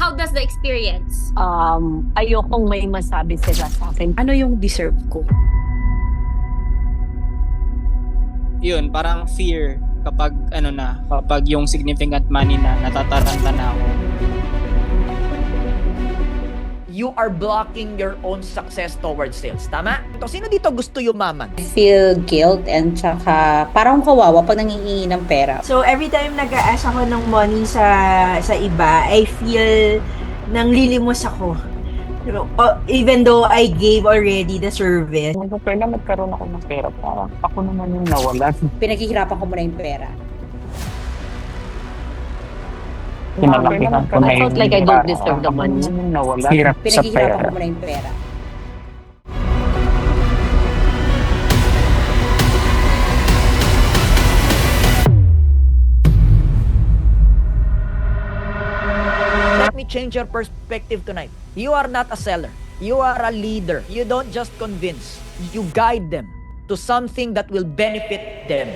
How does the experience? Ayokong may masabi sila sa akin. Ano yung deserve ko? Yun, parang fear kapag kapag yung significant money na natataranta na ako. You are blocking your own success towards sales. Tama? So, sino dito gusto yumaman? I feel guilt and tsaka parang kawawa pag nangihingi ng pera. So every time nag-a-ask ako ng money sa iba, I feel nanglilimos ako. Even though I gave already the service. Kailan nagkaroon ako ng pera, parang ako naman yung nawala. Pinaghihirapan ko muna yung pera. Pinalakihan ko na I felt like I don't deserve the money. Hirap sa Pinaghihirapan pera. ko muna yung pera. Let me change your perspective tonight. You are not a seller. You are a leader. You don't just convince. You guide them to something that will benefit them.